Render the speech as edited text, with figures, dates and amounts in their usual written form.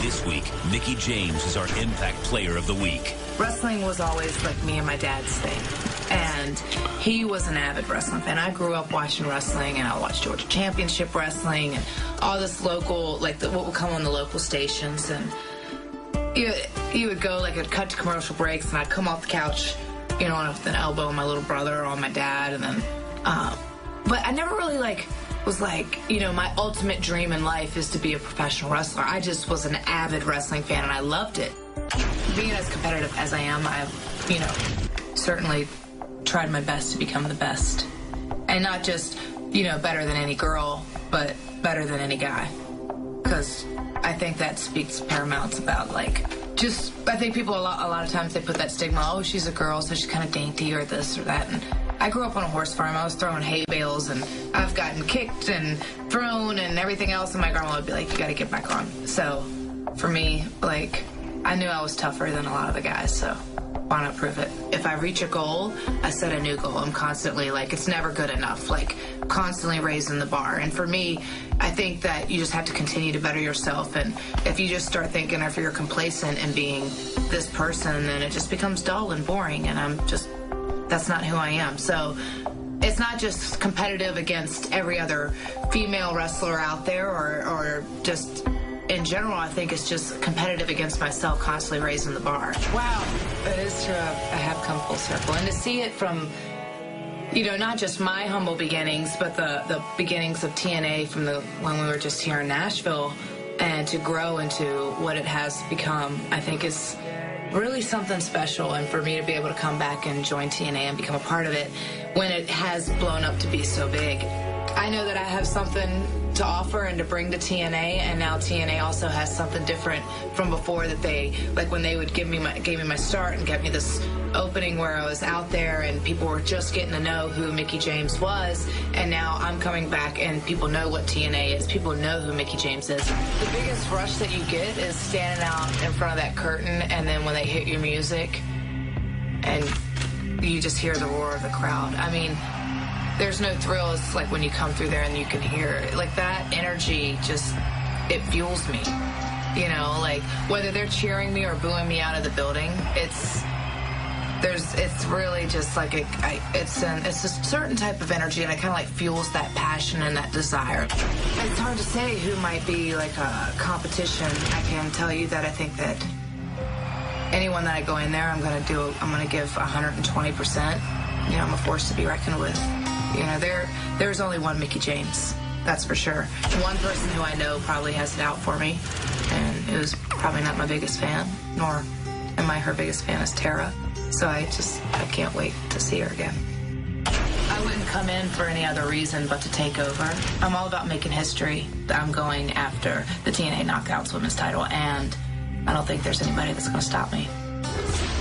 This week, Mickie James is our Impact Player of the Week. Wrestling was always like me and my dad's thing. And he was an avid wrestling fan. I grew up watching wrestling, and I watched Georgia Championship Wrestling and all this local, like what would come on the local stations. And you would go, like, I'd cut to commercial breaks, and I'd come off the couch, you know, with an elbow on my little brother or on my dad. And then, but I never really, like, was like, you know, my ultimate dream in life is to be a professional wrestler. I just was an avid wrestling fan, and I loved it. Being as competitive as I am, I've, you know, certainly tried my best to become the best. And not just, you know, better than any girl, but better than any guy. Because I think that speaks paramount about, like, just, I think people a lot of times they put that stigma, oh, she's a girl, so she's kind of dainty or this or that. And I grew up on a horse farm. I was throwing hay bales, and I've gotten kicked and thrown and everything else, and my grandma would be like, you got to get back on. So for me, like, I knew I was tougher than a lot of the guys, so why not prove it? If I reach a goal, I set a new goal. I'm constantly, like, it's never good enough, like, constantly raising the bar. And for me, I think that you just have to continue to better yourself. And if you just start thinking, if you're complacent in being this person, then it just becomes dull and boring. And that's not who I am. So it's not just competitive against every other female wrestler out there or just in general. I think it's just competitive against myself, constantly raising the bar. Wow, it is true. I have come full circle. And to see it from, you know, not just my humble beginnings, but the beginnings of TNA from when we were just here in Nashville, and to grow into what it has become, I think is really something special. And for me to be able to come back and join TNA and become a part of it when it has blown up to be so big, I know that I have something to offer and to bring to TNA, and now TNA also has something different from before, that they, like, when they would gave me my start and get me this opening where I was out there and people were just getting to know who Mickie James was, and now I'm coming back and people know what TNA is. People know who Mickie James is. The biggest rush that you get is standing out in front of that curtain, and then when they hit your music and you just hear the roar of the crowd. I mean, there's no thrill. It's like when you come through there and you can hear, like, that energy just, it fuels me. You know, like, whether they're cheering me or booing me out of the building, it's really just like, it's a certain type of energy, and it kind of like fuels that passion and that desire. It's hard to say who might be like a competition. I can tell you that I think that anyone that I go in there, I'm going to give 120%. You know, I'm a force to be reckoned with. You know, there's only one Mickie James, that's for sure. One person who I know probably has it out for me, and it was probably not my biggest fan, nor am I her biggest fan, is Tara. So I can't wait to see her again. I wouldn't come in for any other reason but to take over. I'm all about making history. I'm going after the TNA Knockouts Women's title, and I don't think there's anybody that's going to stop me.